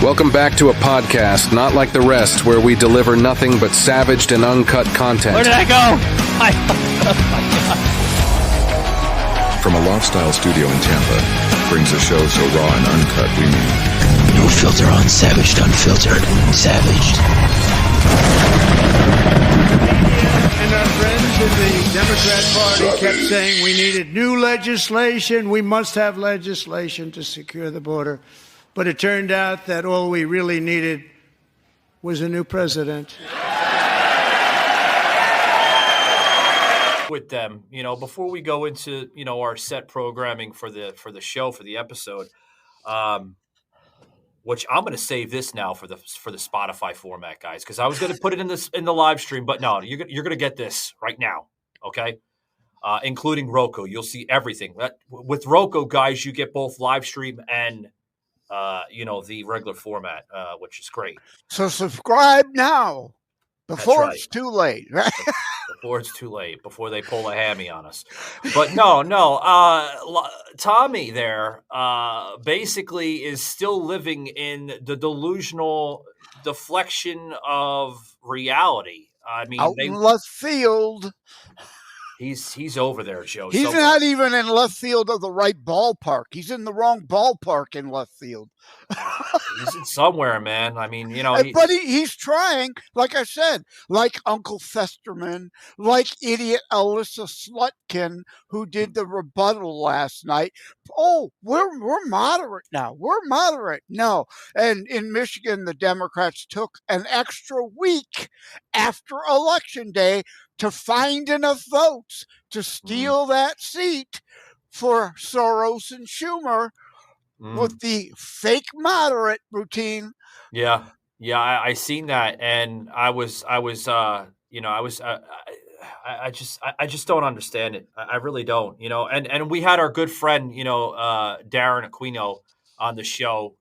Welcome back to a podcast not like the rest, where we deliver nothing but savaged and uncut content. Where did I go? From a loft-style studio in Tampa, brings a show so raw and uncut, we mean no filter on Savaged, unfiltered, savaged. And our friends in the Democrat Party kept saying we needed new legislation. We must have legislation to secure the border. But it turned out that all we really needed was a new president. With them, before we go into, our set programming for the show, for the episode, which I'm going to save this now for the Spotify format, guys, because I was going to put it in the live stream, but no, you're going to get this right now, okay? Including Roku. You'll see everything. With Roku, guys, you get both live stream and the regular format, which is great. So subscribe now before right. It's too late, right? Before it's too late, before they pull a hammy on us. But no. Tommy there basically is still living in the delusional deflection of reality. I mean, out in left field. He's over there, Joe. He's not even in left field of the right ballpark. He's in the wrong ballpark in left field. He's in somewhere, man. I mean, but he's trying, like I said, like Uncle Festerman, like idiot Alyssa Slutkin, who did the rebuttal last night. Oh, we're moderate now. We're moderate. No. And in Michigan, the Democrats took an extra week after Election Day to find enough votes to steal that seat for Soros and Schumer with the fake moderate routine. Yeah, I seen that, and I just don't understand it. I really don't, and we had our good friend, Darren Aquino on the show,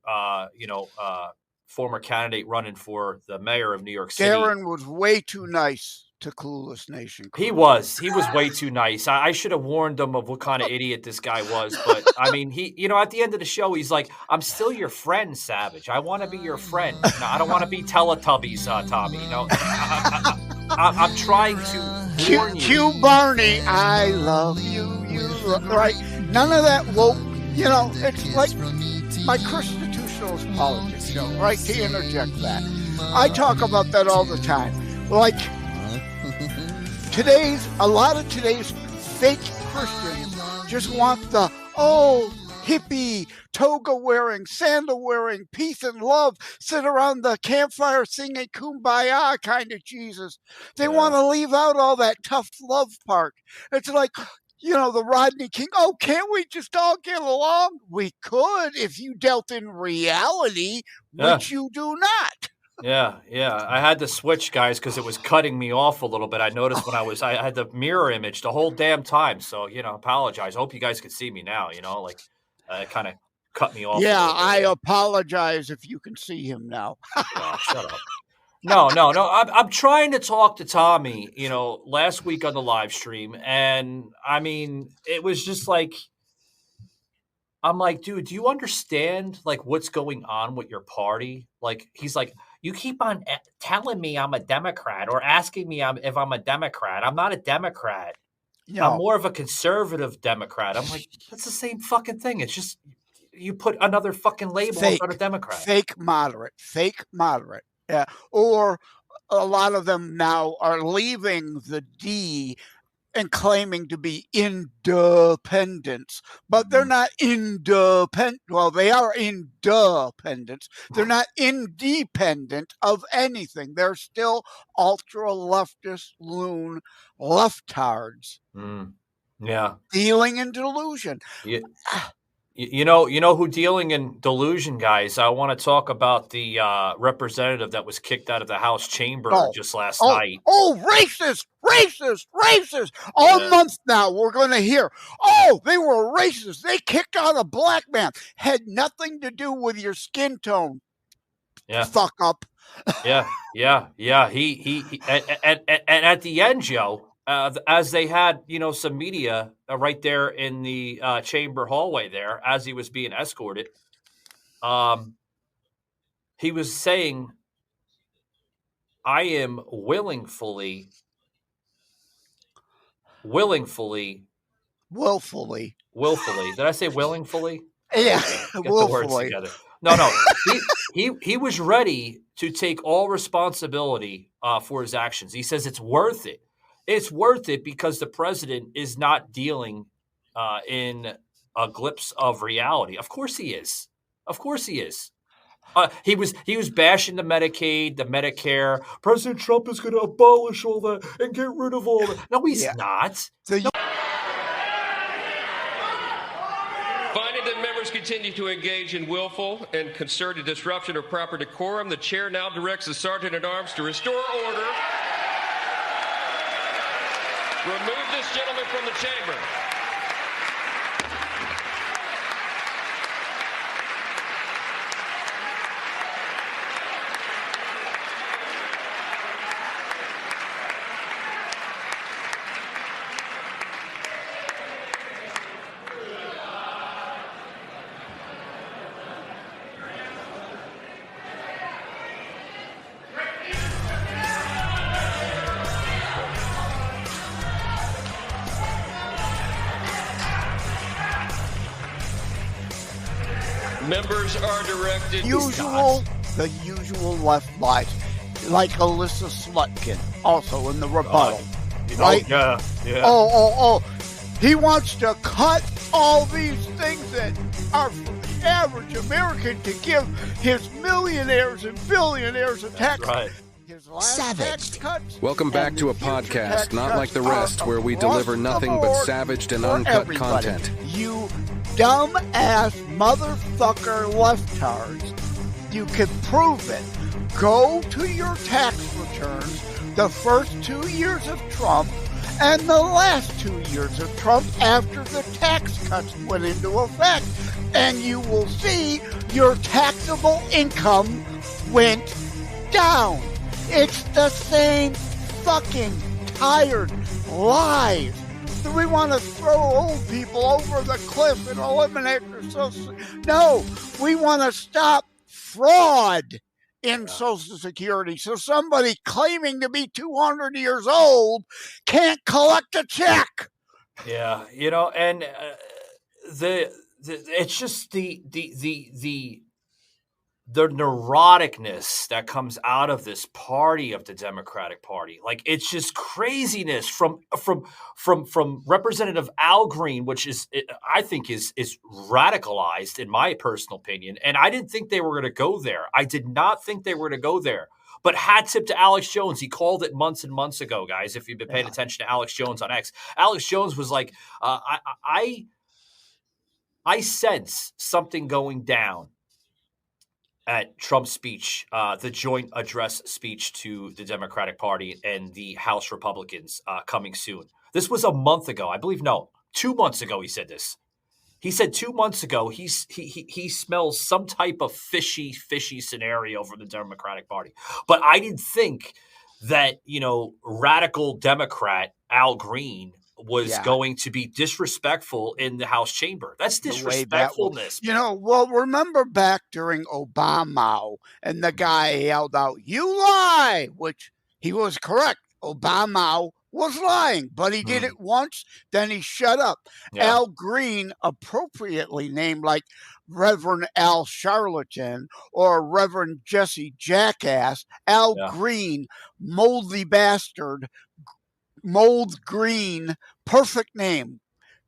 former candidate running for the mayor of New York City. Darren was way too nice to Clueless Nation. He was way too nice. I should have warned him of what kind of idiot this guy was. But I mean, he, at the end of the show, he's like, "I'm still your friend, Savage. I want to be your friend. I don't want to be Teletubbies, Tommy. I'm trying to warn you." Q Barney, I love you. Right? None of that woke. It's like my constitutionalist politics show, right? To interject that, I talk about that all the time. Like, a lot of today's fake Christians just want the hippie, toga wearing, sandal wearing, peace and love, sit around the campfire singing kumbaya kind of Jesus. They want to leave out all that tough love part. It's like, the Rodney King. Oh, can't we just all get along? We could if you dealt in reality, which you do not. Yeah. I had to switch, guys, because it was cutting me off a little bit. I noticed when I had the mirror image the whole damn time. So, apologize. I hope you guys can see me now, it kind of cut me off. Yeah, I apologize if you can see him now. Shut up. No. I'm trying to talk to Tommy, last week on the live stream. And, I mean, it was just like, I'm like, dude, do you understand, what's going on with your party? He's like, you keep on telling me I'm a Democrat or asking me if I'm a Democrat. I'm not a Democrat. No. I'm more of a conservative Democrat. I'm like, that's the same fucking thing. It's just you put another fucking label in front of Democrat. Fake moderate. Yeah. Or a lot of them now are leaving the D and claiming to be independents, but they're not independent. Well, they are independents. They're not independent of anything. They're still ultra leftist loon leftards. Yeah. Dealing in delusion. Yeah. You know who dealing in delusion, guys? I want to talk about the representative that was kicked out of the House chamber just last night. Oh, racist! All month now we're going to hear, they were racist. They kicked out a black man. Had nothing to do with your skin tone. Yeah. Fuck up. Yeah. He and at the end, Joe, as they had, some media right there in the chamber hallway there as he was being escorted. he was saying, I am willfully. Willfully. Did I say willingly? Yeah, Get the words willfully. together. No. He was ready to take all responsibility for his actions. He says it's worth it. It's worth it because the president is not dealing in a glimpse of reality. Of course he is. He was bashing the Medicaid, the Medicare. President Trump is going to abolish all that and get rid of all that. No, he's not. Finding that members continue to engage in willful and concerted disruption of proper decorum, the chair now directs the sergeant at arms to restore order. Remove this gentleman from the chamber. Members are directed. The usual left lies, like Alyssa Slutkin, also in the rebuttal. Right? Yeah. Oh. He wants to cut all these things that are for the average American to give his millionaires and billionaires a tax. That's right. His last Savaged. tax cuts Welcome back and to a the future podcast tax not like the cuts rest, are where we across deliver the nothing but board savaged and for uncut everybody. content. You dumb-ass motherfucker leftards. You can prove it. Go to your tax returns the first 2 years of Trump and the last 2 years of Trump after the tax cuts went into effect, and you will see your taxable income went down. It's the same fucking tired lies. Do we want to throw old people over the cliff and eliminate their social? No, we want to stop fraud in Social Security. So somebody claiming to be 200 years old can't collect a check. Yeah, and it's just the neuroticness that comes out of this party of the Democratic Party. Like, it's just craziness from Representative Al Green, which I think is radicalized in my personal opinion. And I didn't think they were going to go there. I did not think they were going to go there. But hat tip to Alex Jones. He called it months and months ago, guys, if you've been paying attention to Alex Jones on X. Alex Jones was like, I sense something going down at Trump's speech, the joint address speech to the Democratic Party and the House Republicans coming soon. This was a month ago. I believe, 2 months ago he said this. He said 2 months ago he smells some type of fishy scenario for the Democratic Party. But I didn't think that, radical Democrat Al Green was going to be disrespectful in the House chamber. That's disrespectfulness. Remember back during Obama, and the guy yelled out, "You lie," which he was correct. Obama was lying, but he did it once, then he shut up. Yeah. Al Green, appropriately named like Reverend Al Charlatan or Reverend Jesse Jackass, Al Green, moldy bastard, Mold Green, perfect name.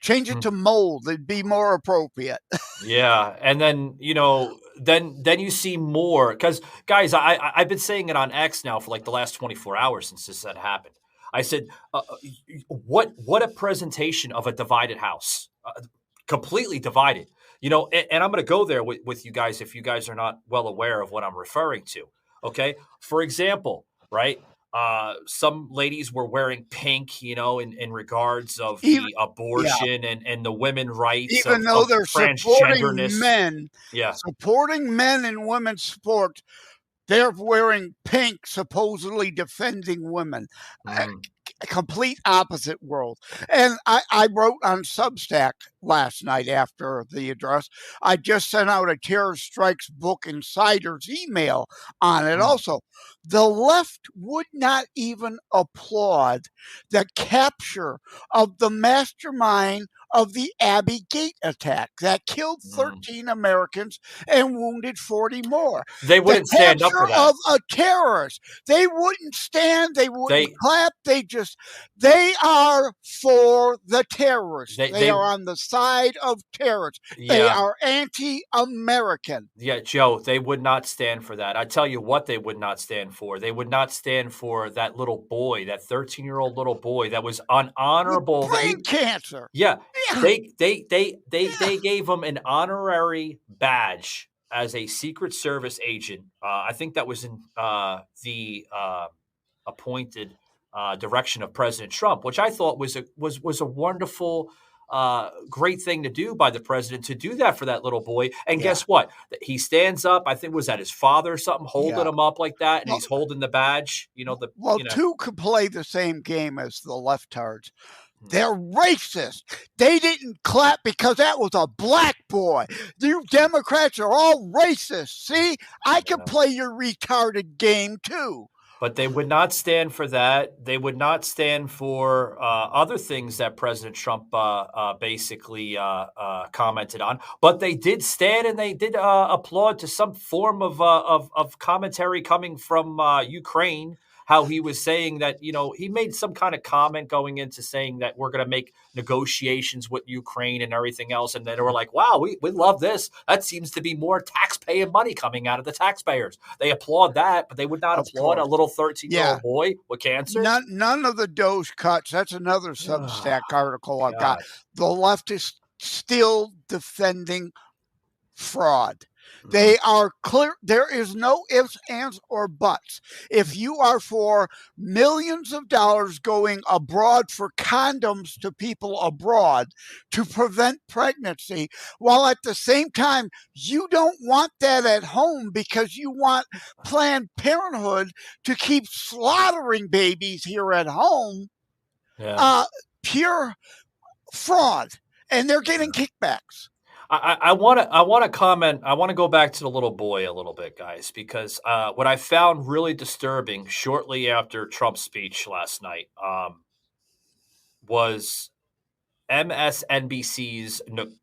Change it to mold; it'd be more appropriate. Yeah, and then then you see more because, guys, I've been saying it on X now for like the last 24 hours since this had happened. I said, what a presentation of a divided House, completely divided. And I'm going to go there with you guys if you guys are not well aware of what I'm referring to. Okay, for example, right. Some ladies were wearing pink, in regards of the abortion and the women rights. Even though they're supporting men in women's sport, they're wearing pink, supposedly defending women. A complete opposite world. And I wrote on Substack last night after the address. I just sent out a Terror Strikes Book Insider's email on it also. The left would not even applaud the capture of the mastermind of the Abbey Gate attack that killed 13 Americans and wounded 40 more. They wouldn't stand up for that. Of a terrorist. They wouldn't stand. They wouldn't clap. They are for the terrorists. They are on the side of terrorists. Yeah. They are anti-American. Yeah, Joe, they would not stand for that. I tell you what they would not stand for. They would not stand for that little boy, that 13-year-old little boy that was unhonorable. Brain cancer. Yeah. They gave him an honorary badge as a Secret Service agent. I think that was in the appointed direction of President Trump, which I thought was a wonderful, great thing to do by the president, to do that for that little boy. And guess what? He stands up. I think was that his father or something holding him up like that, and he's holding the badge. Two could play the same game as the leftards. They're racist. They didn't clap because that was a black boy. You Democrats are all racist. See, I can play your retarded game too. But they would not stand for that. They would not stand for other things that President Trump basically commented on. But they did stand and they did applaud to some form of commentary coming from Ukraine. How he was saying that, he made some kind of comment going into saying that we're going to make negotiations with Ukraine and everything else. And then they were like, wow, we love this. That seems to be more tax-paying money coming out of the taxpayers. They applaud that, but they would not applaud a little 13-year-old boy with cancer. None of the Doge cuts. That's another Substack article I've got. The left is still defending fraud. They are clear. There is no ifs, ands, or buts. If you are for millions of dollars going abroad for condoms to people abroad to prevent pregnancy, while at the same time you don't want that at home because you want Planned Parenthood to keep slaughtering babies here at home, pure fraud, and they're getting kickbacks. I want to comment. I want to go back to the little boy a little bit, guys, because what I found really disturbing shortly after Trump's speech last night was MSNBC's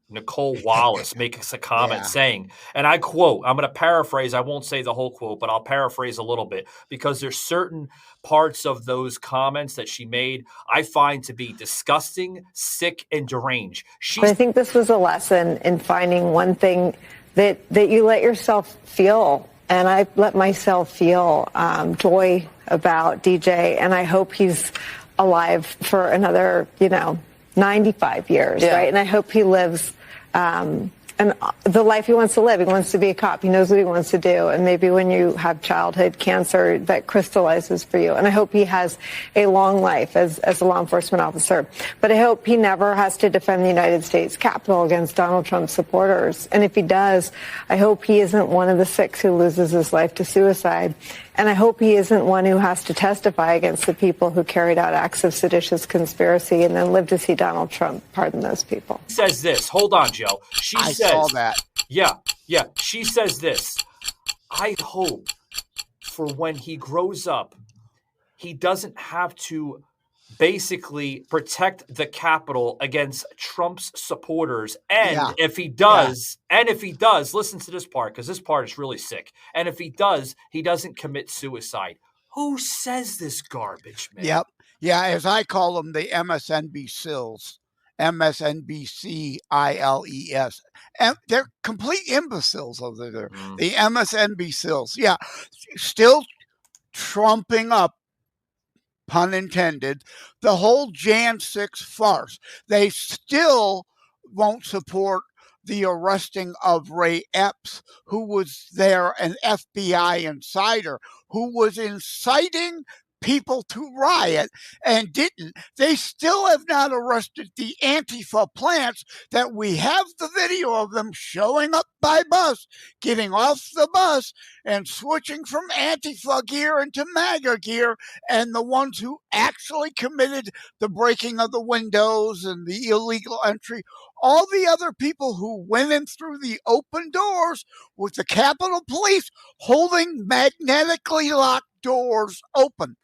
Nicole Wallace making a comment saying, and I quote, I'm going to paraphrase, I won't say the whole quote, but I'll paraphrase a little bit because there's certain parts of those comments that she made I find to be disgusting, sick, and deranged. I think this was a lesson in finding one thing that you let yourself feel. And I let myself feel joy about DJ, and I hope he's alive for another, 95 years, right? And I hope he lives and the life he wants to live. He wants to be a cop. He knows what he wants to do. And maybe when you have childhood cancer, that crystallizes for you. And I hope he has a long life as a law enforcement officer. But I hope he never has to defend the United States Capitol against Donald Trump supporters. And if he does, I hope he isn't one of the 6 who loses his life to suicide. And I hope he isn't one who has to testify against the people who carried out acts of seditious conspiracy and then live to see Donald Trump pardon those people. Says this. Hold on, Joe. I saw that. Yeah. She says this. I hope for when he grows up, he doesn't have to basically protect the Capitol against Trump's supporters. And if he does, listen to this part, because this part is really sick. And if he does, he doesn't commit suicide. Who says this garbage, man? Yep. Yeah, as I call them, the MSNB sills. MSNBCILES. And they're complete imbeciles over there. The MSNB sills. Yeah. Still trumping up, pun intended, the whole Jan 6 farce. They still won't support the arresting of Ray Epps, who was there, an FBI insider, who was inciting people to riot and didn't. They still have not arrested the Antifa plants that we have the video of them showing up by bus, getting off the bus and switching from Antifa gear into MAGA gear, and the ones who actually committed the breaking of the windows and the illegal entry. All the other people who went in through the open doors with the Capitol Police holding magnetically locked doors open.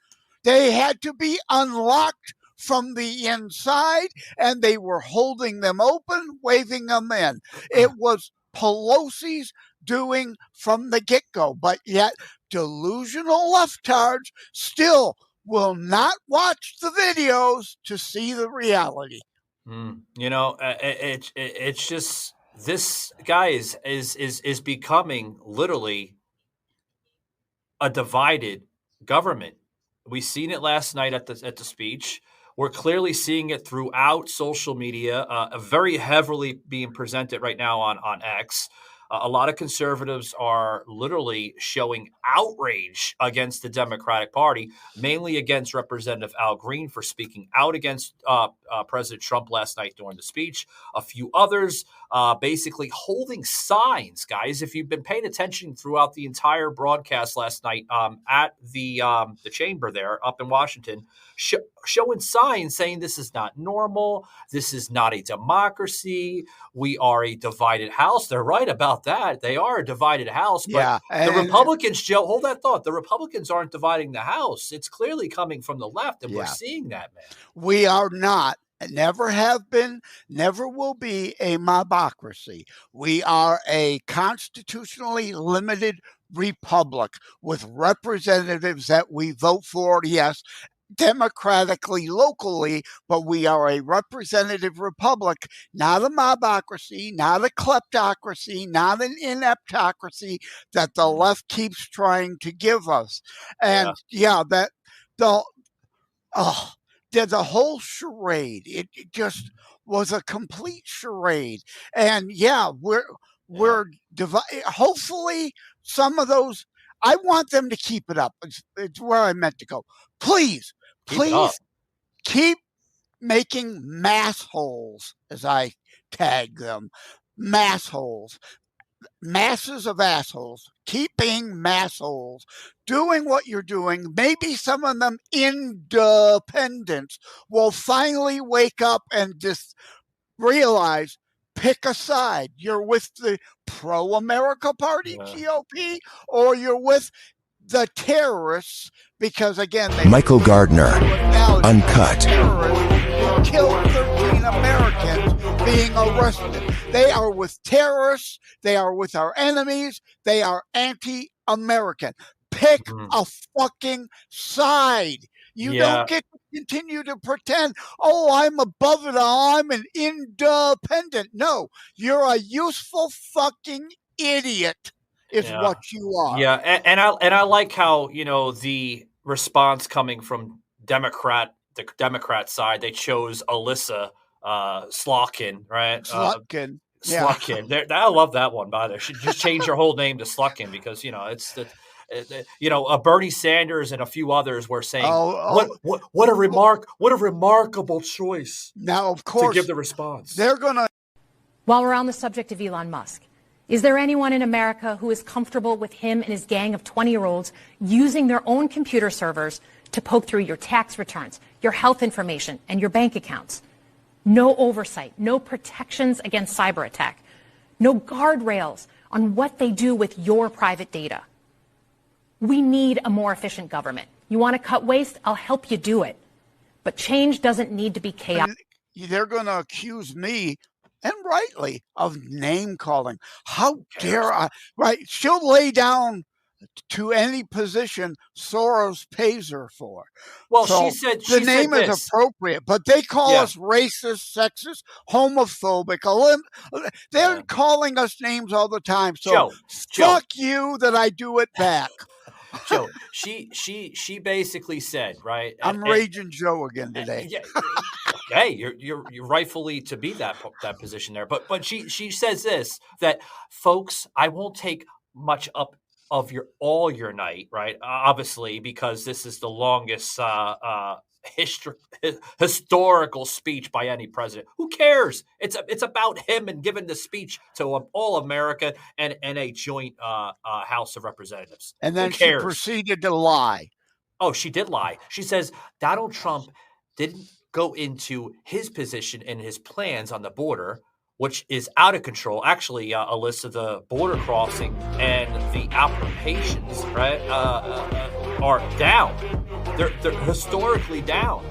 They had to be unlocked from the inside, and they were holding them open, waving them in. It was Pelosi's doing from the get-go, but yet delusional leftards still will not watch the videos to see the reality. It's just this guy is becoming literally a divided government. We seen it last night at the speech. We're clearly seeing it throughout social media, very heavily being presented right now on X. A lot of conservatives are literally showing outrage against the Democratic Party, mainly against Representative Al Green for speaking out against President Trump last night during the speech. A few others basically holding signs, guys. If you've been paying attention throughout the entire broadcast last night at the chamber there up in Washington, showing signs saying this is not normal. This is not a democracy. We are a divided house. They're right about that. They are a divided house. But the Republicans, Joe, hold that thought. The Republicans aren't dividing the house. It's clearly coming from the left, and we're seeing that, man. We are not. Never have been, never will be a mobocracy. We are a constitutionally limited republic with representatives that we vote for, yes, democratically, locally, but we are a representative republic, not a mobocracy, not a kleptocracy, not an ineptocracy that the left keeps trying to give us. And the whole charade, it just was a complete charade. And we're divided. Hopefully some of those, I want them to keep it up. It's where I meant to go. Please keep making mass holes, as I tag them. Mass holes. Masses of assholes. Keep being mass holes. Doing what you're doing. Maybe some of them independents will finally wake up and just realize, pick a side. You're with the pro-America party, GOP, or you're with the terrorists, because again, Michael Gardner, Uncut. Terrorists killed 13 Americans being arrested. They are with terrorists. They are with our enemies. They are anti-American. Pick a fucking side. You don't get to continue to pretend, I'm above it all, I'm an independent. No, you're a useful fucking idiot is what you are. Yeah, and I like how, the response coming from the Democrat side, they chose Alyssa Slotkin, right? Slotkin. Slotkin. I love that one, by the way. She just changed her whole name to Slotkin because, it's the Bernie Sanders and a few others were saying, what a remarkable choice. Now, of course, to give the response. They're gonna. While we're on the subject of Elon Musk, is there anyone in America who is comfortable with him and his gang of 20-year-olds using their own computer servers to poke through your tax returns, your health information, and your bank accounts? No oversight, no protections against cyber attack, no guardrails on what they do with your private data. We need a more efficient government. You want to cut waste? I'll help you do it. But change doesn't need to be chaotic. They're going to accuse me, and rightly, of name calling. How dare I? Right. She'll lay down to any position Soros pays her for. Well, so she said the name is appropriate, but they call us racist, sexist, homophobic. They're calling us names all the time. So fuck you that I do it back. Joe, she basically said, right? I'm Raging Joe again today. Hey, you're rightfully to be that position there. But she says this, that folks, I won't take much up of your night, right? Obviously, because this is the longest historical speech by any president. Who cares? It's about him and giving the speech to all America and a joint House of Representatives. And then she proceeded to lie. Oh, she did lie. She says Donald Trump didn't go into his position and his plans on the border, which is out of control. Actually, Alyssa, the border crossing and the applications, right, are down. They're historically down.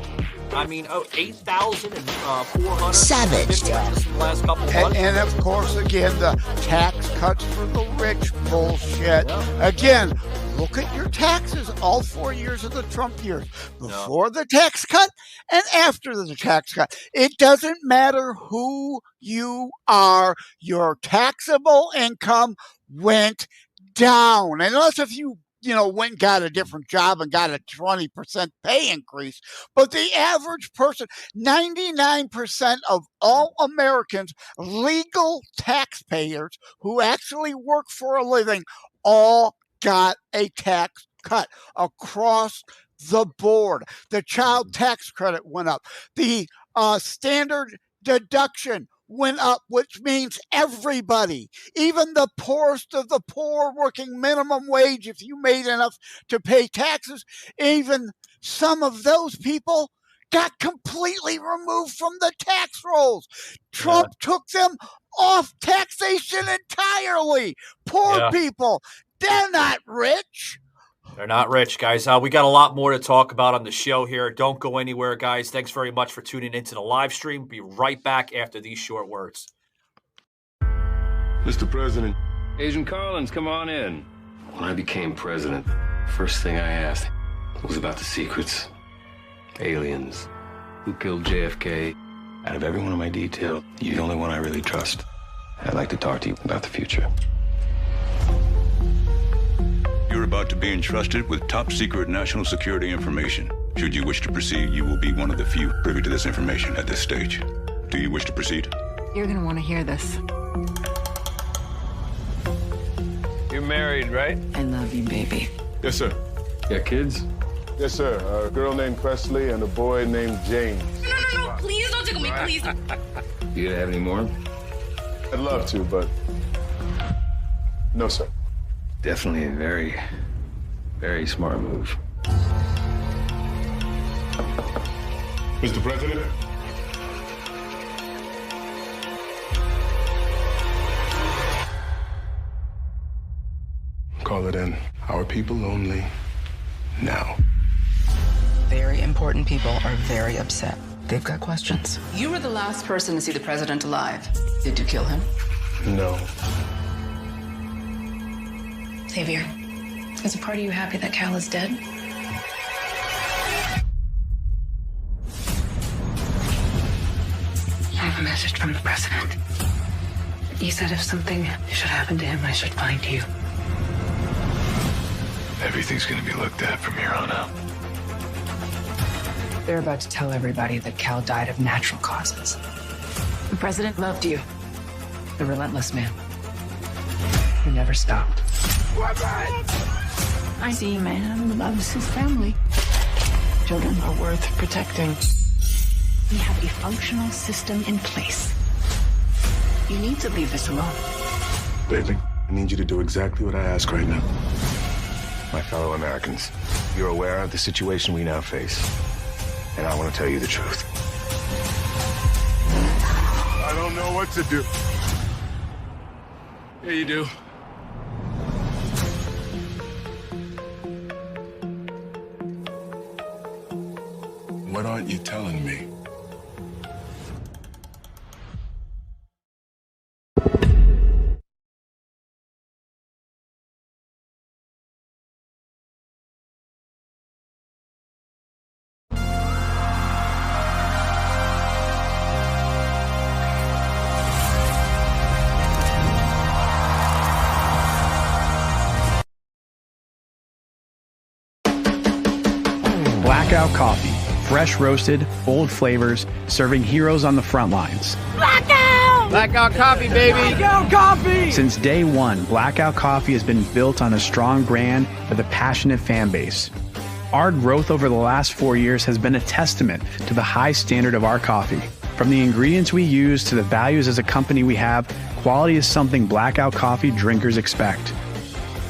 I mean, 8,400 Savage. just in the last couple of months. And of course, again, the tax cuts for the rich bullshit. Yeah. Again, look at your taxes all 4 years of the Trump years. Before the tax cut and after the tax cut. It doesn't matter who you are. Your taxable income went down. Unless if you went and got a different job and got a 20% pay increase. But the average person, 99% of all Americans, legal taxpayers who actually work for a living, all got a tax cut across the board. The child tax credit went up. The standard deduction went up, which means everybody, even the poorest of the poor working minimum wage, if you made enough to pay taxes, even some of those people got completely removed from the tax rolls. Trump took them off taxation entirely. Poor people, they're not rich. They're not rich, guys. We got a lot more to talk about on the show here. Don't go anywhere, guys. Thanks very much for tuning into the live stream. Be right back after these short words. Mr. President. Agent Collins, come on in. When I became president, first thing I asked was about the secrets. Aliens. Who killed JFK? Out of every one of my detail, you're the only one I really trust. I'd like to talk to you about the future. You're about to be entrusted with top secret national security information. Should you wish to proceed, you will be one of the few privy to this information at this stage. Do you wish to proceed? You're gonna want to hear this. You're married, right? I love you, baby. Yes, sir. Got kids? Yes, sir. A girl named Presley and a boy named James. No. Please don't tickle me, please. You gonna have any more? I'd love to, but no, sir. Definitely a very, very smart move. Mr. President. Call it in. Our people only. Now. Very important people are very upset. They've got questions. You were the last person to see the president alive. Did you kill him? No. Xavier, is a part of you happy that Cal is dead? I have a message from the president. He said if something should happen to him, I should find you. Everything's gonna be looked at from here on out. They're about to tell everybody that Cal died of natural causes. The president loved you. The relentless man who never stopped. I see a man who loves his family. Children are worth protecting. We have a functional system in place. You need to leave this alone. Bailey, I need you to do exactly what I ask right now. My fellow Americans, you're aware of the situation we now face, and I want to tell you the truth. I don't know what to do. Yeah, you do. What aren't you telling me? Blackout Coffee. Fresh roasted, bold flavors, serving heroes on the front lines. Blackout! Blackout Coffee, baby. Blackout Coffee. Since day one, Blackout Coffee has been built on a strong brand with a passionate fan base. Our growth over the last 4 years has been a testament to the high standard of our coffee. From the ingredients we use to the values as a company we have, quality is something Blackout Coffee drinkers expect.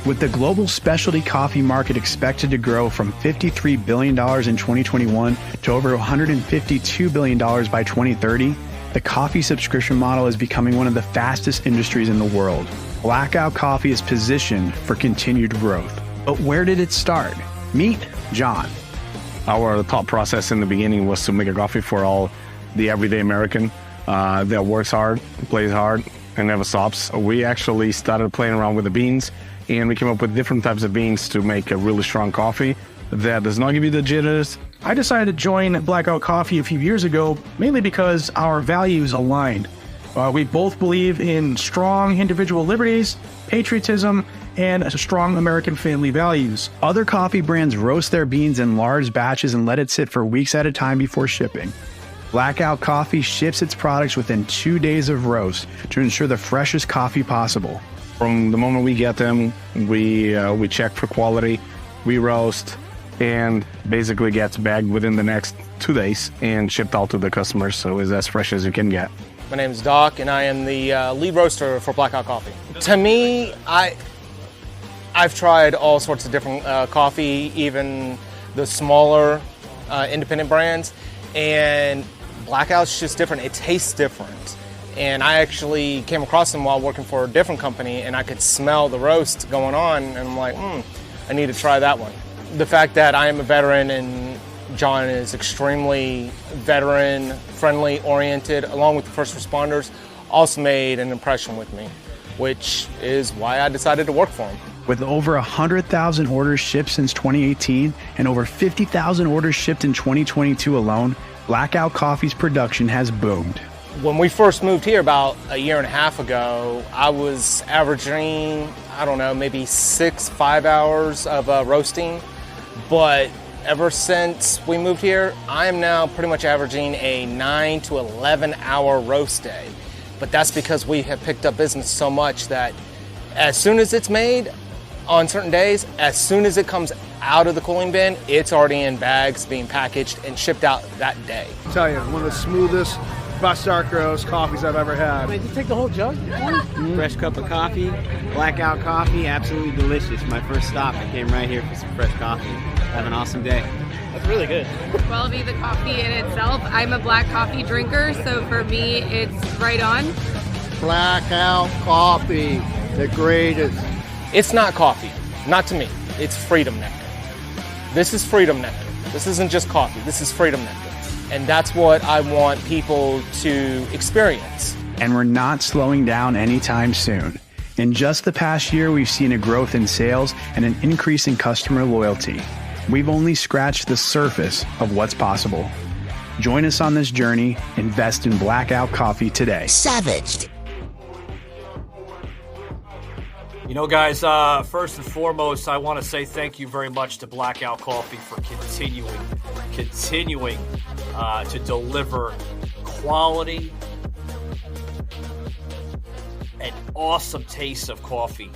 With the global specialty coffee market expected to grow from $53 billion in 2021 to over $152 billion by 2030, the coffee subscription model is becoming one of the fastest industries in the world. Blackout Coffee is positioned for continued growth. But where did it start? Meet John. Our thought process in the beginning was to make a coffee for all the everyday American that works hard, plays hard, and never stops. We actually started playing around with the beans, and we came up with different types of beans to make a really strong coffee that does not give you the jitters. I decided to join Blackout Coffee a few years ago, mainly because our values aligned. We both believe in strong individual liberties, patriotism, and strong American family values. Other coffee brands roast their beans in large batches and let it sit for weeks at a time before shipping. Blackout Coffee ships its products within 2 days of roast to ensure the freshest coffee possible. From the moment we get them, we check for quality, we roast, and basically gets bagged within the next 2 days and shipped out to the customers, so it's as fresh as you can get. My name is Doc, and I am the lead roaster for Blackout Coffee. To me, I've tried all sorts of different coffee, even the smaller independent brands, and Blackout's just different. It tastes different. And I actually came across them while working for a different company, and I could smell the roast going on, and I'm like, I need to try that one. The fact that I am a veteran and John is extremely veteran, friendly, oriented, along with the first responders, also made an impression with me, which is why I decided to work for him. With over 100,000 orders shipped since 2018 and over 50,000 orders shipped in 2022 alone, Blackout Coffee's production has boomed. When we first moved here about a year and a half ago, I was averaging, maybe 5 hours of roasting. But ever since we moved here, I am now pretty much averaging a 9 to 11 hour roast day. But that's because we have picked up business so much that as soon as it's made on certain days, as soon as it comes out of the cooling bin, it's already in bags being packaged and shipped out that day. I tell you, one of the smoothest, best dark roast coffees I've ever had. Wait, you take the whole jug? Fresh cup of coffee, Blackout Coffee, absolutely delicious. My first stop, I came right here for some fresh coffee. Have an awesome day. That's really good. Quality of the coffee in itself. I'm a black coffee drinker, so for me, it's right on. Blackout Coffee, the greatest. It's not coffee, not to me. It's freedom nectar. This is freedom nectar. This isn't just coffee, this is freedom nectar. And that's what I want people to experience. And we're not slowing down anytime soon. In just the past year, we've seen a growth in sales and an increase in customer loyalty. We've only scratched the surface of what's possible. Join us on this journey. Invest in Blackout Coffee today. Savaged. You know, guys, first and foremost, I want to say thank you very much to Blackout Coffee for continuing to deliver quality and awesome taste of coffee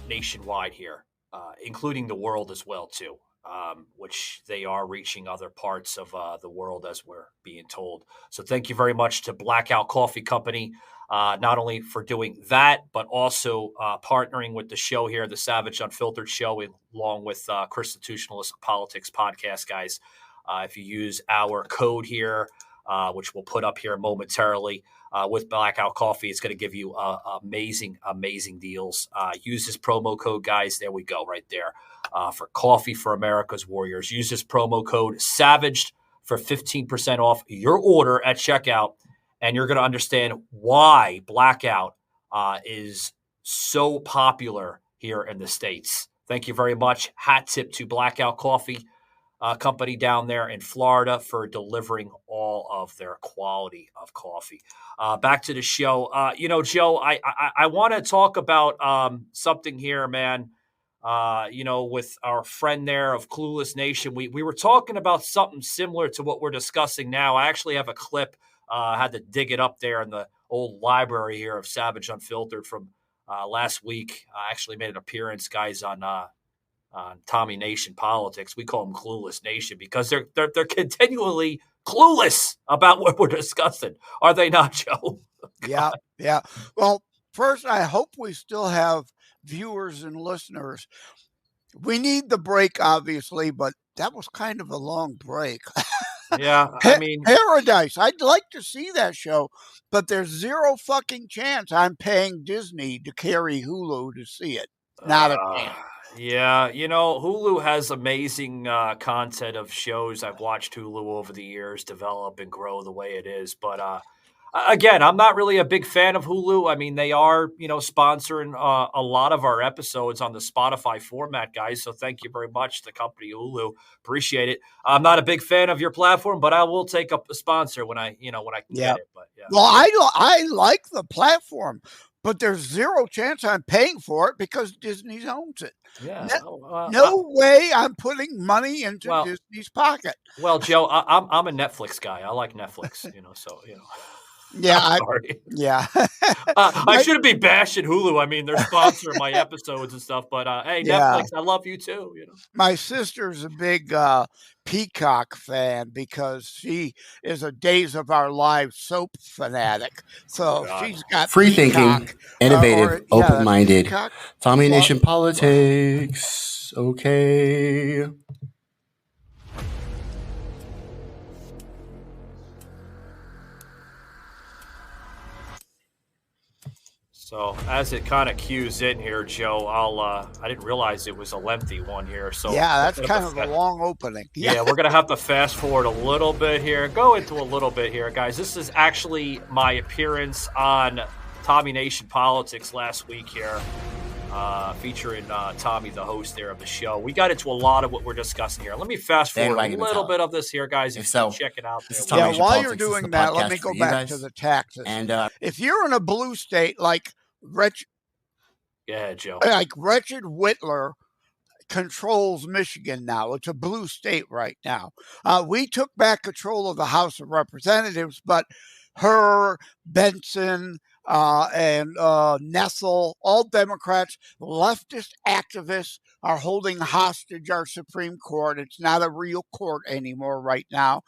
nationwide here, including the world as well, too, which they are reaching other parts of the world as we're being told. So thank you very much to Blackout Coffee Company, not only for doing that, but also partnering with the show here, the Savage Unfiltered Show, along with Constitutionalist Politics Podcast, guys. If you use our code here, which we'll put up here momentarily, with Blackout Coffee, it's going to give you amazing deals. Use this promo code, guys. There we go, right there. For Coffee for America's Warriors. Use this promo code SAVAGED for 15% off your order at checkout, and you're going to understand why Blackout is so popular here in the States. Thank you very much. Hat tip to Blackout Coffee Company down there in Florida for delivering all of their quality of coffee. Back to the show. Joe, I want to talk about something here, man. With our friend there of Clueless Nation, we were talking about something similar to what we're discussing now. I actually have a clip. I had to dig it up there in the old library here of Savage Unfiltered from last week. I actually made an appearance, guys, on Tommy Nation Politics. We call them Clueless Nation because they're continually clueless about what we're discussing. Are they not, Joe? Yeah, yeah. Well, first, I hope we still have viewers and listeners. We need the break, obviously, but that was kind of a long break. Yeah, I mean, Paradise. I'd like to see that show, but there's zero fucking chance I'm paying Disney to carry Hulu to see it. Not a chance. Yeah, Hulu has amazing content of shows. I've watched Hulu over the years develop and grow the way it is. But again, I'm not really a big fan of Hulu. I mean, they are, sponsoring a lot of our episodes on the Spotify format, guys. So thank you very much to the company Hulu. Appreciate it. I'm not a big fan of your platform, but I will take up a sponsor when I can get it. But yeah. Well, I like the platform, but there's zero chance I'm paying for it because Disney owns it. Yeah. No way I'm putting money into Disney's pocket. Well, Joe, I'm a Netflix guy. I like Netflix, Yeah, I'm sorry. Yeah. I shouldn't be bashing Hulu. I mean, they're sponsoring my episodes and stuff, but hey, Netflix, I love you too. My sister's a big Peacock fan because she is a Days of Our Lives soap fanatic. So she's got free Peacock, thinking, innovative, open-minded. Peacock. Tommy Nation Politics. Okay. So as it kind of cues in here, Joe, I didn't realize it was a lengthy one here. So yeah, that's kind of a long opening. Yeah, we're gonna have to fast forward a little bit here. Go into a little bit here, guys. This is actually my appearance on Tommy Nation Politics last week here, featuring Tommy, the host there of the show. We got into a lot of what we're discussing here. Let me fast forward a little bit of this here, guys. If you check it out there. Yeah, while you're doing that, let me go back to the taxes. And if you're in a blue state like Joe. Like Wretched Whitler controls Michigan now. It's a blue state right now. We took back control of the House of Representatives, but her, Benson, and Nessel, all Democrats, leftist activists are holding hostage our Supreme Court. It's not a real court anymore right now.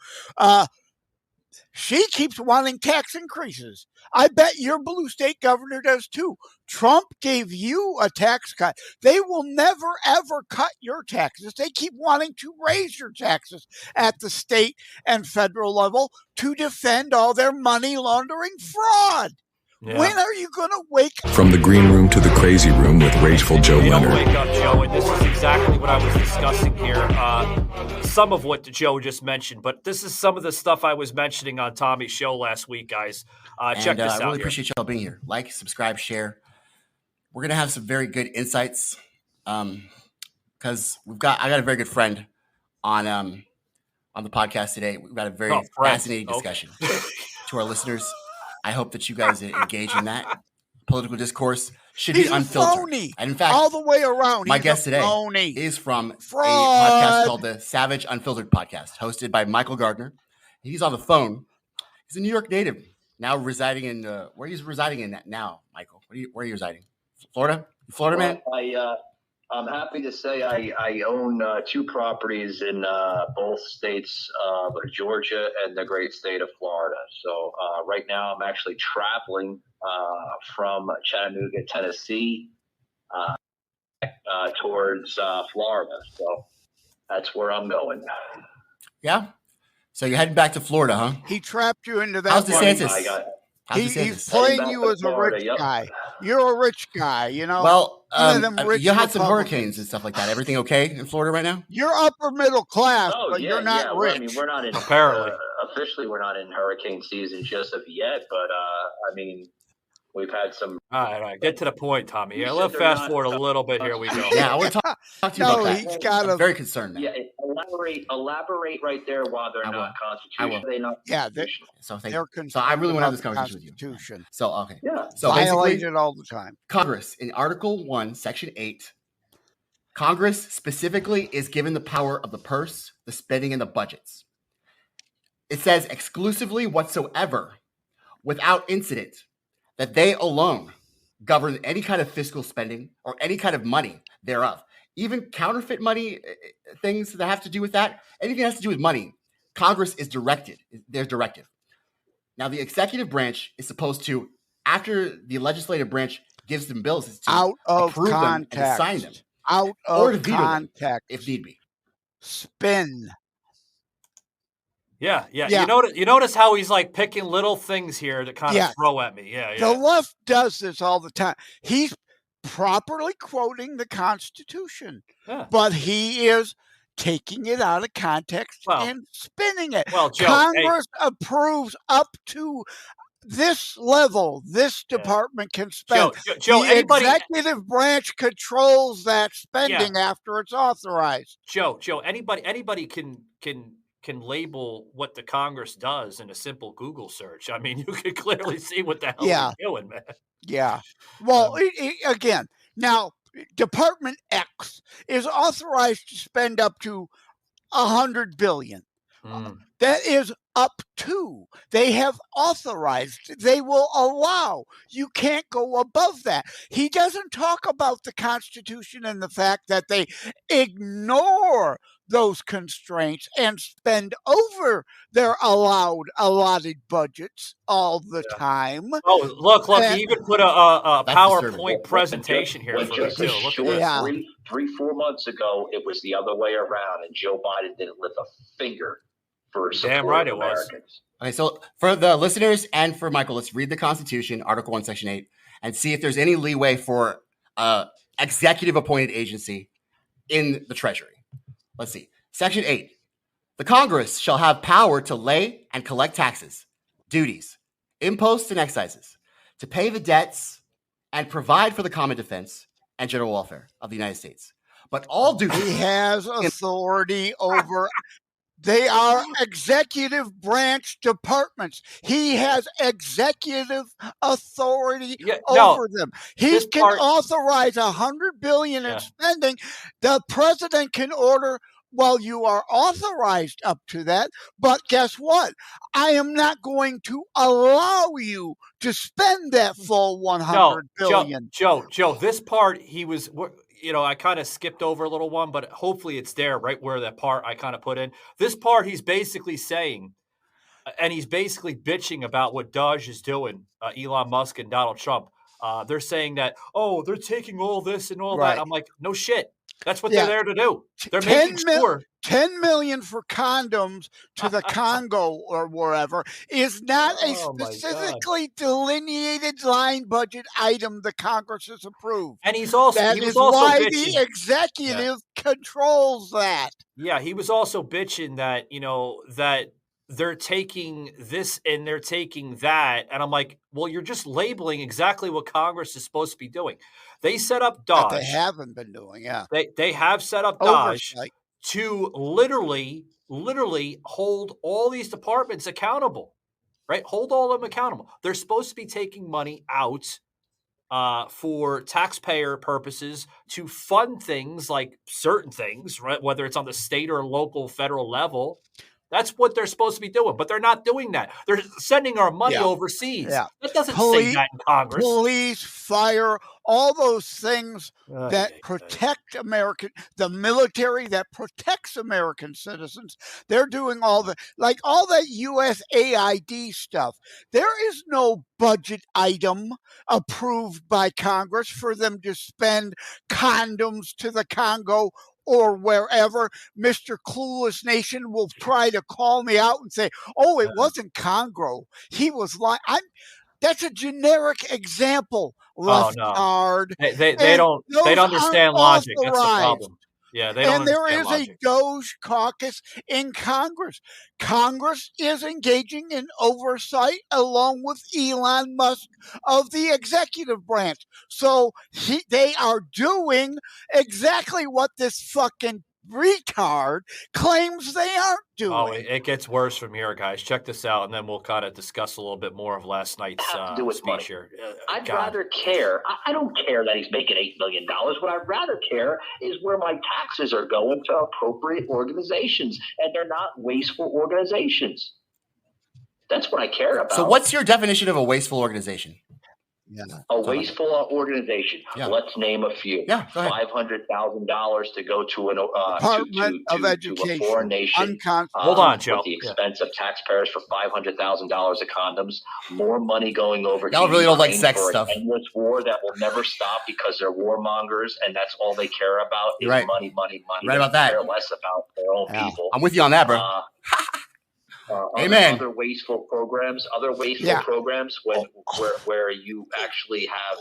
She keeps wanting tax increases. I bet your blue state governor does too. Trump gave you a tax cut. They will never, ever cut your taxes. They keep wanting to raise your taxes at the state and federal level to defend all their money laundering fraud. Yeah. When are you going to wake up? From the green room to the crazy room with rageful Joe Leonard. Wake up, Joe, and this is exactly what I was discussing here. Some of what Joe just mentioned, but this is some of the stuff I was mentioning on Tommy's show last week, guys. Check this out. I really appreciate y'all being here. Like, subscribe, share. We're gonna have some very good insights, because I got a very good friend on the podcast today. We've got a very fascinating discussion to our listeners. I hope that you guys engage in that. Political discourse should be unfiltered. Phony. And in fact, all the way around. My guest today is from a podcast called the Savage Unfiltered Podcast, hosted by Michael Gardner. He's on the phone. He's a New York native, now residing in where he's residing in now, Michael. Where are you residing? Florida? You Florida man? I'm happy to say I own 2 properties in both states of Georgia and the great state of Florida. So right now I'm actually traveling from Chattanooga, Tennessee, towards Florida. So that's where I'm going. Yeah. So you're heading back to Florida, huh? He trapped you into that. How's DeSantis? He's playing you as a rich guy. You're a rich guy, you know. Well, you had some hurricanes and stuff like that. Everything okay in Florida right now? You're upper middle class, but you're not rich. Well, I mean, we're not in apparently. Officially, we're not in hurricane season just of yet, but I mean, we've had some. All right, get to the point, Tommy. Yeah, let's fast forward a little bit. Here we go. Yeah, I want to talk to you about that. I'm very concerned now. Yeah, elaborate right there why they're not constitutional. They're not constitutional. So I really want to have this conversation with you. So okay. Yeah. So violate it all the time. Congress in Article 1, Section 8. Congress specifically is given the power of the purse, the spending, and the budgets. It says exclusively whatsoever, without incident, that they alone govern any kind of fiscal spending or any kind of money thereof. Even counterfeit money, things that have to do with that, anything that has to do with money, Congress is directed. There's directive. Now, the executive branch is supposed to, after the legislative branch gives them bills, is to out of approve context. them and to sign them. Out or to of veto context. them, if need be. Spin. Yeah. Yeah. You notice how he's like picking little things here to kind Yes. of throw at me. Yeah. The left does this all the time. He's properly quoting the Constitution, but he is taking it out of context and spinning it. Well, Joe, Congress approves up to this level. This department can spend. Joe, the anybody- executive branch controls that spending after it's authorized. Joe, anybody can label what the Congress does in a simple Google search. I mean, you can clearly see what the hell they're doing, man. Yeah. Well, again, now Department X is authorized to spend up to $100 billion. That is up to. They have authorized. They will allow. You can't go above that. He doesn't talk about the Constitution and the fact that they ignore those constraints and spend over their allotted budgets all the time. Oh, look! He even put a That's PowerPoint disturbing. presentation here for me Just too. a Look at short this. 3-4 months ago, it was the other way around, and Joe Biden didn't lift a finger for support Damn right of it was. Americans. Okay, so for the listeners and for Michael, let's read the Constitution, Article 1, Section 8, and see if there's any leeway for executive appointed agency in the Treasury. Let's see. Section 8. The Congress shall have power to lay and collect taxes, duties, imposts, and excises, to pay the debts and provide for the common defense and general welfare of the United States. But all duties. He has authority over. They are executive branch departments. He has executive authority over them. He can authorize $100 billion in spending. The president can order, well, you are authorized up to that, but guess what? I am not going to allow you to spend that full $100 billion. Joe, this part he was. I kind of skipped over a little one, but hopefully it's there right where that part I kind of put in. This part he's basically saying, and he's basically bitching about what Doge is doing, Elon Musk and Donald Trump. They're saying that, they're taking all this and all that. I'm like, no shit. That's what they're there to do. They're making sure. $10 million for condoms to the Congo or wherever is not a specifically delineated line budget item the Congress has approved. And he's also that he was is also why bitching. the executive controls that. Yeah, he was also bitching that that they're taking this and they're taking that, and I'm like, well, you're just labeling exactly what Congress is supposed to be doing. They set up Dodge. That they haven't been doing, yeah. They have set up Dodge to literally hold all these departments accountable, right? Hold all of them accountable. They're supposed to be taking money out for taxpayer purposes to fund things like certain things, right? Whether it's on the state or local, federal level. That's what they're supposed to be doing, but they're not doing that. They're sending our money overseas. Yeah. That doesn't say that in Congress. Police, fire, all those things that protect the military that protects American citizens. They're doing all that USAID stuff. There is no budget item approved by Congress for them to spend condoms to the Congo or wherever. Mr. Clueless Nation will try to call me out and say, it wasn't Congo. He was like, that's a generic example. Leftard. They don't understand logic. That's the problem. Yeah, they don't. And there is logic. a Doge caucus in Congress. Congress is engaging in oversight along with Elon Musk of the executive branch. So they are doing exactly what this fucking retard claims they aren't doing. Oh, it gets worse from here, guys. Check this out, and then we'll kind of discuss a little bit more of last night's speech here. I'd rather care. I don't care that he's making $8 million. What I'd rather care is where my taxes are going to appropriate organizations, and they're not wasteful organizations. That's what I care about. So what's your definition of a wasteful organization? A wasteful organization. Yeah. Let's name a few. Yeah, go ahead. $500,000 to go to an Department of to a Education. foreign nation. Hold on, Joe. With the expense of taxpayers for $500,000 of condoms. More money going over. Y'all to really don't like Ukraine sex for stuff. an endless war that will never stop because they're warmongers and that's all they care about is You're right. money. Right about that. They care less about their own people. I'm with you on that, bro. Amen. Other wasteful programs, where you actually have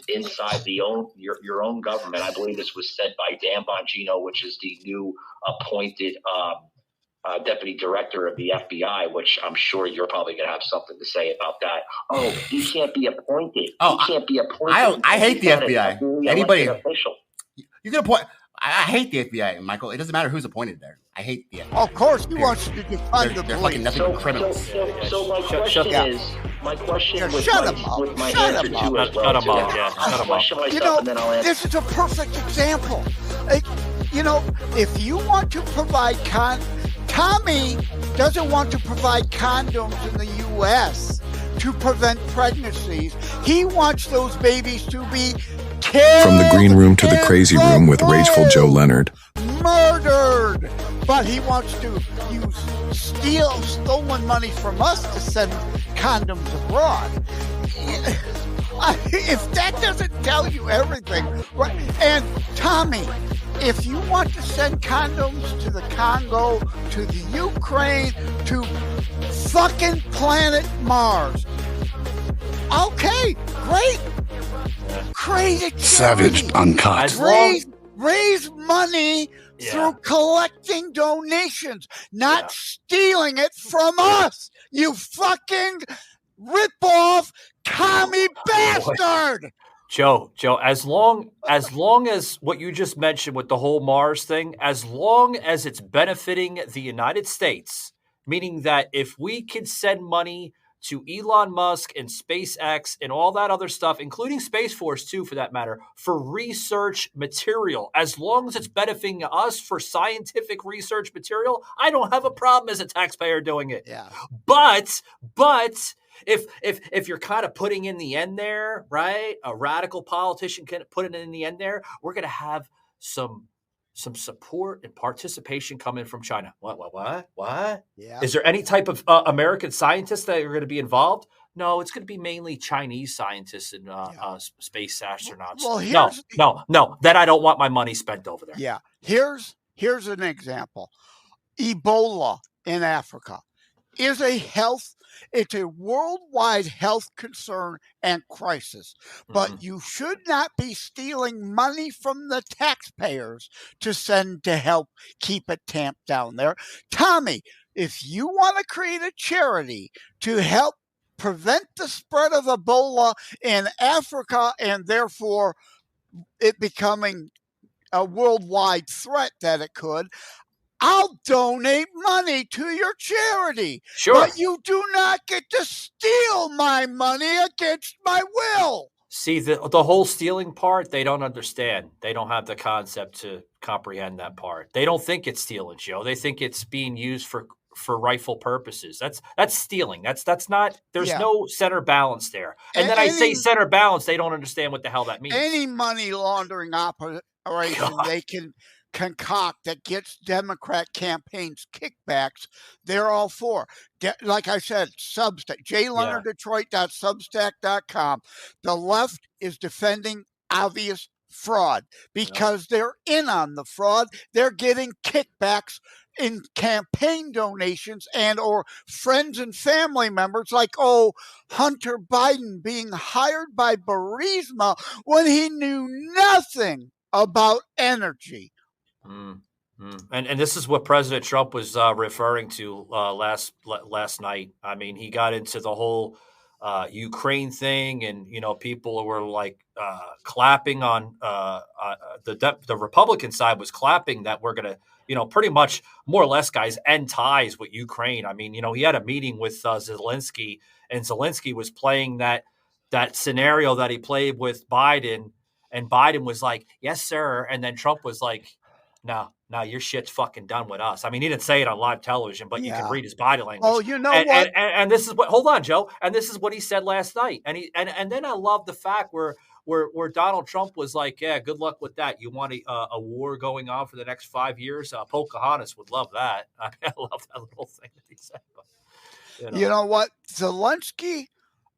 inside your own government. I believe this was said by Dan Bongino, which is the new appointed deputy director of the FBI, which I'm sure you're probably going to have something to say about that. Oh, he can't be appointed. I hate the FBI. Anybody? Official. You can appoint. I hate the FBI, Michael. It doesn't matter who's appointed there. I hate the FBI. Of course, he wants to defund the They're police. fucking nothing but criminals. So my question is, with shut my, him up. with my Shut answer him to up. as well. Shut him too. up, yeah. I'll Shut him question up. myself and then I'll answer. This is a perfect example. If you want to provide Tommy doesn't want to provide condoms in the U.S. to prevent pregnancies. He wants those babies to be killed. From the green room to the crazy room with rageful Joe Leonard. Murdered. But he wants to use stolen money from us to send condoms abroad. If that doesn't tell you everything, right? And Tommy, if you want to send condoms to the Congo, to the Ukraine, to fucking planet Mars, okay, great. Create a charity. Savage Uncut. Raise money through collecting donations, not stealing it from us. You fucking rip-off commie bastard. Joe, as long as what you just mentioned with the whole Mars thing, as long as it's benefiting the United States, meaning that if we can send money to Elon Musk and SpaceX and all that other stuff, including Space Force too, for that matter, for research material, as long as it's benefiting us for scientific research material, I don't have a problem as a taxpayer doing it. Yeah. But if you're kind of putting in the end there, right? A radical politician can put it in the end there. We're going to have some support and participation coming from China. What? Yeah. Is there any type of American scientists that are going to be involved? No, it's going to be mainly Chinese scientists and space astronauts. Well, no. Then I don't want my money spent over there. Yeah. Here's an example. Ebola in Africa is it's a worldwide health concern and crisis, but you should not be stealing money from the taxpayers to send to help keep it tamped down there. Tommy, if you want to create a charity to help prevent the spread of Ebola in Africa and therefore it becoming a worldwide threat that it could, I'll donate money to your charity. Sure. But you do not get to steal my money against my will. See, the whole stealing part, they don't understand. They don't have the concept to comprehend that part. They don't think it's stealing, Joe. They think it's being used for rightful purposes. That's stealing. That's not, there's no center balance there. And then I say center balance, they don't understand what the hell that means. Any money laundering operation they can concoct that gets Democrat campaigns kickbacks, they're all for. Like I said, Substack, jleonarddetroit.substack.com. The left is defending obvious fraud because they're in on the fraud. They're getting kickbacks in campaign donations and or friends and family members like, Hunter Biden being hired by Burisma when he knew nothing about energy. And this is what President Trump was referring to last night. I mean, he got into the whole Ukraine thing, and people were like clapping on the Republican side was clapping that we're gonna pretty much more or less, guys, end ties with Ukraine. I mean, he had a meeting with Zelensky, and Zelensky was playing that scenario that he played with Biden, and Biden was like, "Yes, sir," and then Trump was like, no, your shit's fucking done with us. I mean, he didn't say it on live television, but you can read his body language. Oh, you know and, what? And this is what. Hold on, Joe. And this is what he said last night. And then I love the fact where Donald Trump was like, "Yeah, good luck with that. You want a war going on for the next 5 years? Pocahontas would love that." I love that little thing that he said. But, you know what? Zelensky,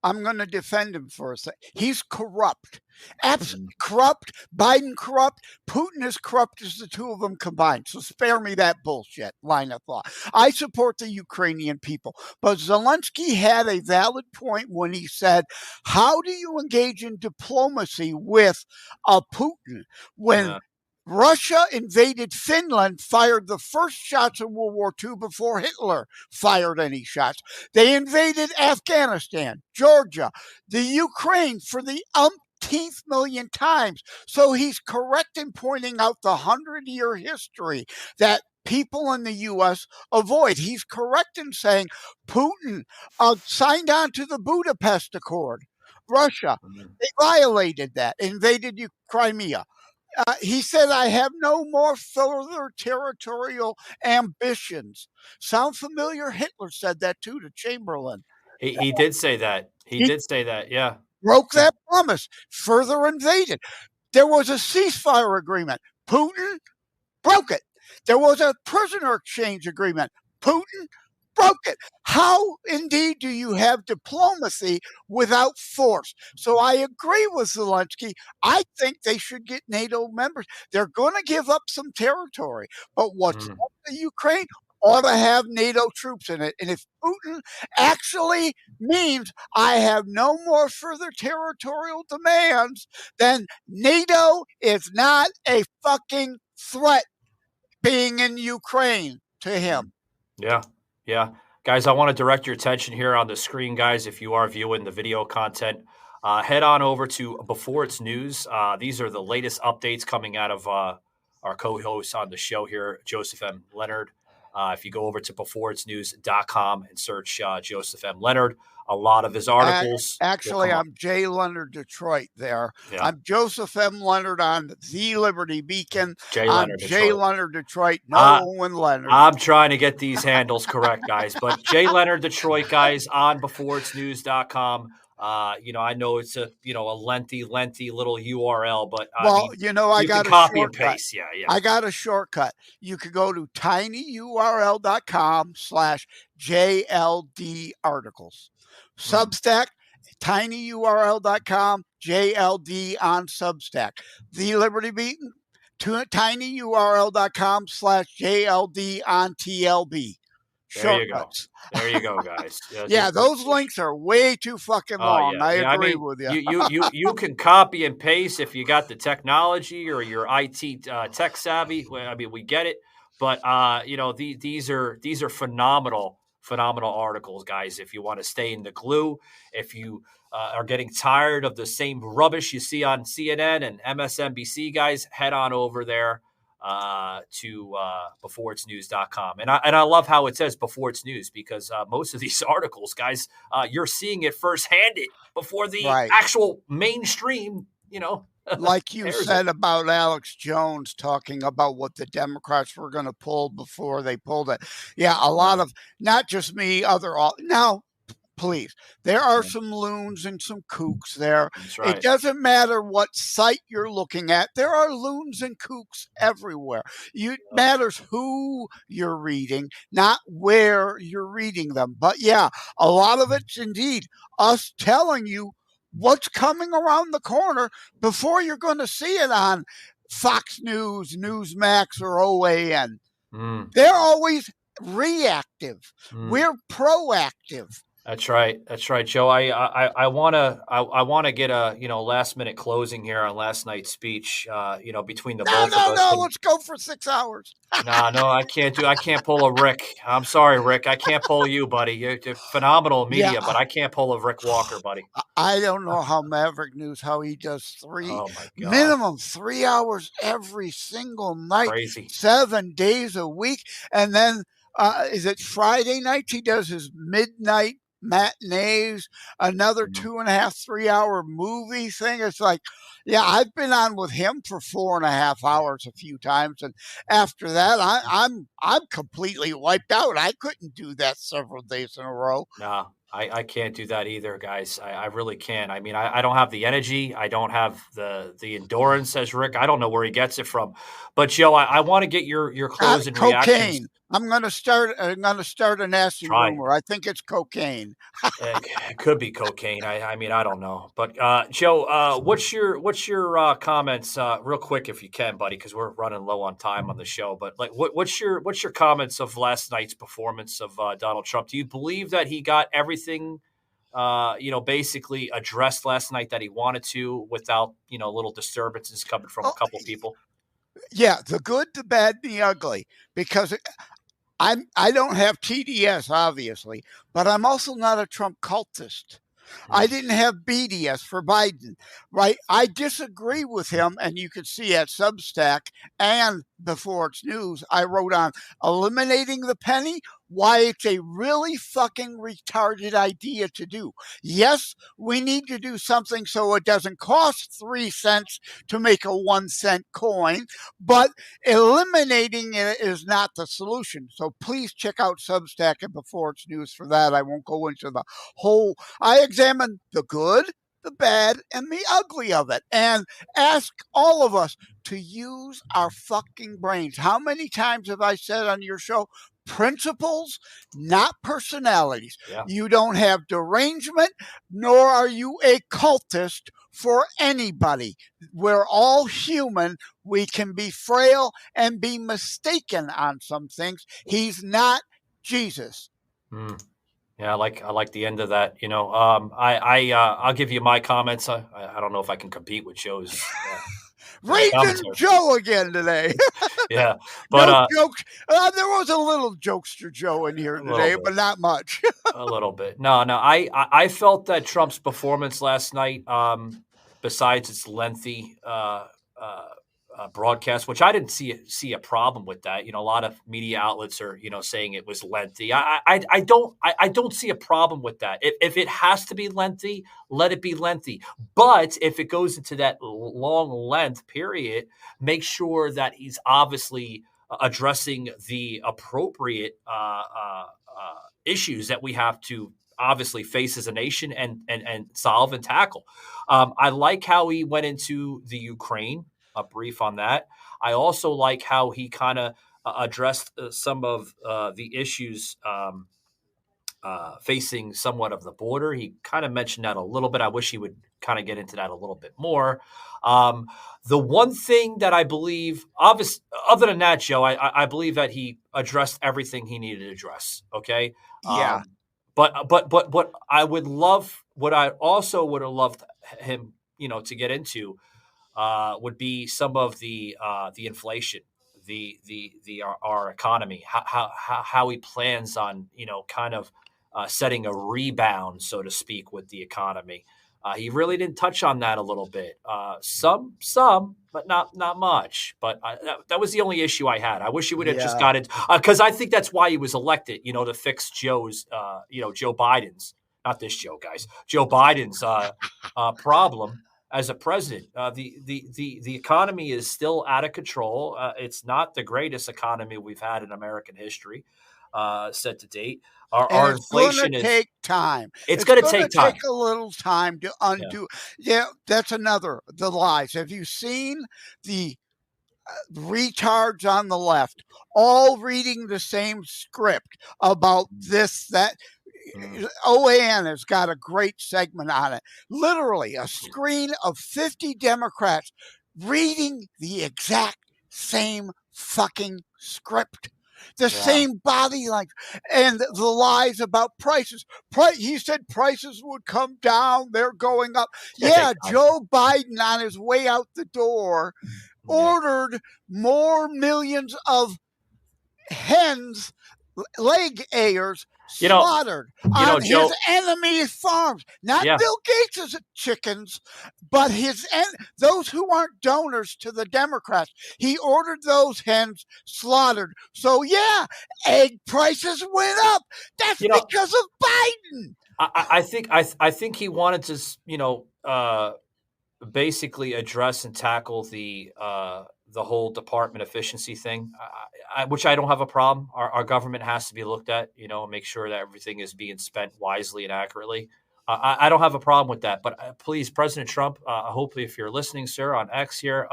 I'm going to defend him for a second. He's corrupt. Absolutely corrupt. Biden corrupt. Putin is corrupt as the two of them combined. So spare me that bullshit line of thought. I support the Ukrainian people. But Zelensky had a valid point when he said, how do you engage in diplomacy with Putin when Russia invaded Finland, fired the first shots of World War II before Hitler fired any shots. They invaded Afghanistan, Georgia, the Ukraine for the umpteenth million times. So he's correct in pointing out the 100-year history that people in the U.S. avoid. He's correct in saying Putin signed on to the Budapest Accord. Russia, they violated that, invaded Crimea. He said, I have no more further territorial ambitions. Sound familiar? Hitler said that too to Chamberlain. He did say that. He did say that, yeah. Broke that promise, further invaded. There was a ceasefire agreement. Putin broke it. There was a prisoner exchange agreement. Putin broke it. How indeed do you have diplomacy without force? So I agree with Zelensky. I think they should get NATO members. They're going to give up some territory, but what's left of Ukraine ought to have NATO troops in it. And if Putin actually means I have no more further territorial demands, then NATO is not a fucking threat being in Ukraine to him. Yeah. Yeah. Guys, I want to direct your attention here on the screen, guys. If you are viewing the video content, head on over to Before It's News. These are the latest updates coming out of our co-host on the show here, Joseph M. Leonard. If you go over to beforeitsnews.com and search Joseph M. Leonard, a lot of his articles. Actually, I'm J. Leonard Detroit there. Yeah. I'm Joseph M. Leonard on the Liberty Beacon. I'm J. Leonard Detroit, no Owen Leonard. I'm trying to get these handles correct, guys. But J. Leonard Detroit, guys, on beforeitsnews.com. I know it's a lengthy little URL, but I got a copy shortcut. And paste. Yeah. I got a shortcut. You could go to tinyurl.com/JLD articles. Substack, tinyurl.com, JLD on Substack. The Liberty Beacon, tinyurl.com/JLD on TLB. Shortcuts. There you go, guys. Yeah, those links are way too fucking long. I agree with you. You can copy and paste if you got the technology or your IT tech savvy. I mean, we get it, but these are phenomenal articles, guys. If you want to stay in the glue, if you are getting tired of the same rubbish you see on CNN and MSNBC, guys, head on over there to beforeitsnews.com. And I love how it says Before It's News, because most of these articles, guys, you're seeing it first-handed before the actual mainstream, like you said about Alex Jones talking about what the Democrats were going to pull before they pulled it. Yeah, a lot of, not just me, now, please, there are some loons and some kooks there. That's right. It doesn't matter what site you're looking at. There are loons and kooks everywhere. It matters who you're reading, not where you're reading them. But yeah, a lot of it's indeed us telling you what's coming around the corner before you're going to see it on Fox News, Newsmax, or OAN. They're always reactive. We're proactive. That's right, Joe. I want to get a last minute closing here on last night's speech. Between the both of us. No, let's go for 6 hours. No, I can't pull a Rick. I'm sorry, Rick. I can't pull you, buddy. You're phenomenal media, but I can't pull a Rick Walker, buddy. I don't know how Maverick News, how he does minimum 3 hours every single night, crazy, 7 days a week, and then is it Friday nights he does his midnight matinees, another 2.5, 3 hour movie thing. It's like, yeah, I've been on with him for 4.5 hours a few times, and after that, I'm completely wiped out. I couldn't do that several days in a row. No, I can't do that either, guys. I really can't. I mean, I don't have the energy. I don't have the endurance, says Rick. I don't know where he gets it from. But Joe, I want to get your closing reactions. Cocaine. I'm gonna start a nasty Try. rumor. I think it's cocaine. It could be cocaine. I mean, I don't know. But Joe, what's your comments real quick if you can, buddy, because we're running low on time on the show. But like, what's your comments of last night's performance of Donald Trump? Do you believe that he got everything, basically addressed last night that he wanted to without little disturbances coming from a couple people? Yeah, the good, the bad, the ugly. Because I don't have TDS, obviously, but I'm also not a Trump cultist. I didn't have BDS for Biden, right? I disagree with him, and you can see at Substack and before it's news, I wrote on eliminating the penny, why it's a really fucking retarded idea to do. Yes, we need to do something so it doesn't cost 3 cents to make a 1 cent coin, but eliminating it is not the solution. So please check out Substack and before it's news for that. I won't go into the whole. I examine the good, the bad, and the ugly of it, and ask all of us to use our fucking brains. How many times have I said on your show, principles, not personalities? Yeah. You don't have derangement, nor are you a cultist for anybody. We're all human. We can be frail and be mistaken on some things. He's not Jesus. Yeah, I like the end of that. I'll give you my comments. I don't know if I can compete with Joe's. Raging Joe again today. Yeah, but no jokes. There was a little jokester Joe in here today, but not much. A little bit. No. I felt that Trump's performance last night, besides its lengthy broadcast, which I didn't see a problem with that. A lot of media outlets are saying it was lengthy. I don't see a problem with that. If it has to be lengthy, let it be lengthy. But if it goes into that long length period, make sure that he's obviously addressing the appropriate issues that we have to obviously face as a nation and solve and tackle. I like how he went into the Ukraine. A brief on that. I also like how he kind of addressed some of the issues facing somewhat of the border. He kind of mentioned that a little bit. I wish he would kind of get into that a little bit more. The one thing that I believe, obviously, other than that, Joe, I believe that he addressed everything he needed to address. Okay. Yeah. But what I would love, what I also would have loved him, to get into would be some of the inflation, our economy, how he plans on kind of setting a rebound, so to speak, with the economy. He really didn't touch on that a little bit. Some, but not much. But that was the only issue I had. I wish he would have just got it, because I think that's why he was elected. To fix Joe Biden's, not this Joe, guys, Joe Biden's problem. As a president, the economy is still out of control. It's not the greatest economy we've had in American history, set to date. Our inflation is take time. It's going to take time. Take a little time to undo. Yeah, that's another the lies. Have you seen the retards on the left all reading the same script about this, that? OAN has got a great segment on it. Literally a screen of 50 Democrats reading the exact same fucking script. The same body language and the lies about prices. He said prices would come down. They're going up. Yeah, Joe Biden on his way out the door ordered more millions of hens, leg ayers, slaughtered on his enemy's farms. Not Bill Gates' chickens, but those who aren't donors to the Democrats. He ordered those hens slaughtered. So egg prices went up. That's because of Biden. I think he wanted to, basically address and tackle the whole department efficiency thing, which I don't have a problem. Our government has to be looked at, and make sure that everything is being spent wisely and accurately. I don't have a problem with that. But please, President Trump, hopefully if you're listening, sir, on X here,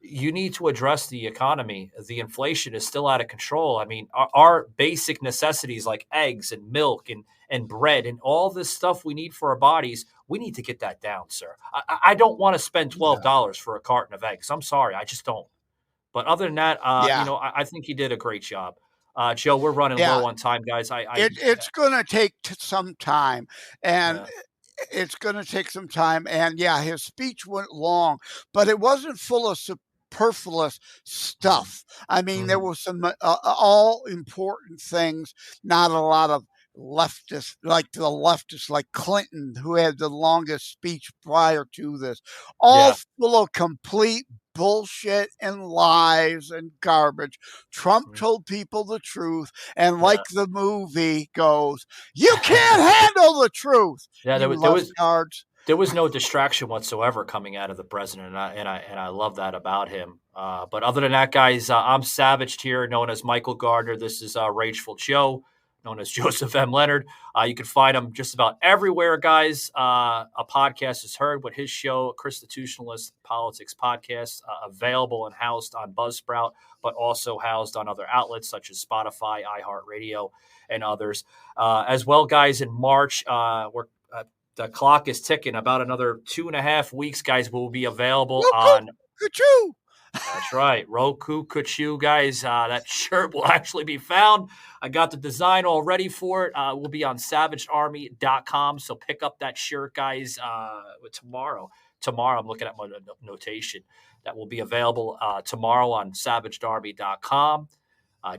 you need to address the economy. The inflation is still out of control. I mean, our basic necessities like eggs and milk and bread and all this stuff we need for our bodies, we need to get that down, sir. I don't want to spend $12 for a carton of eggs. I'm sorry. I just don't. But other than that, I think he did a great job. Joe, we're running low on time, guys. It's going to take some time. And it's going to take some time. And his speech went long, but it wasn't full of superfluous stuff. I mean, there was some all important things, not a lot of leftists like Clinton, who had the longest speech prior to this, all full of complete bullshit and lies and garbage. Trump told people the truth, and like the movie goes, you can't handle the truth. There was no distraction whatsoever coming out of the president, and I love that about him. But other than that, guys, I'm Savaged here, known as Michael Gardner. This is Rageful Joe, known as Joseph M. Leonard. You can find him just about everywhere, guys. A podcast is heard with his show, Constitutionalist Politics Podcast, available and housed on Buzzsprout, but also housed on other outlets such as Spotify, iHeartRadio, and others. As well, guys, in March, the clock is ticking. About another 2.5 weeks, guys, will be available on... Ka-choo! That's right. Roku Kachu, guys. That shirt will actually be found. I got the design all ready for it. We'll be on savagearmy.com. So pick up that shirt, guys, tomorrow. Tomorrow, I'm looking at my notation. That will be available tomorrow on savagearmy.com.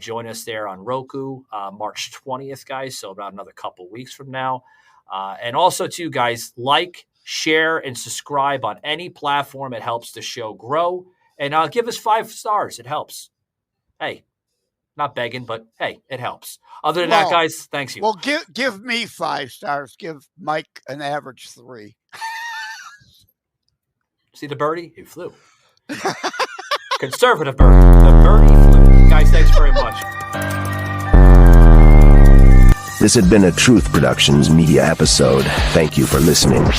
Join us there on Roku, March 20th, guys. So about another couple weeks from now. And also, too, guys, like, share, and subscribe on any platform. It helps the show grow. And give us 5 stars. It helps. Hey, not begging, but hey, it helps. Other than that, guys, thanks you. Well, give me 5 stars. Give Mike an average 3. See the birdie? He flew. Conservative birdie. The birdie flew. Guys, thanks very much. This had been a Truth Productions media episode. Thank you for listening.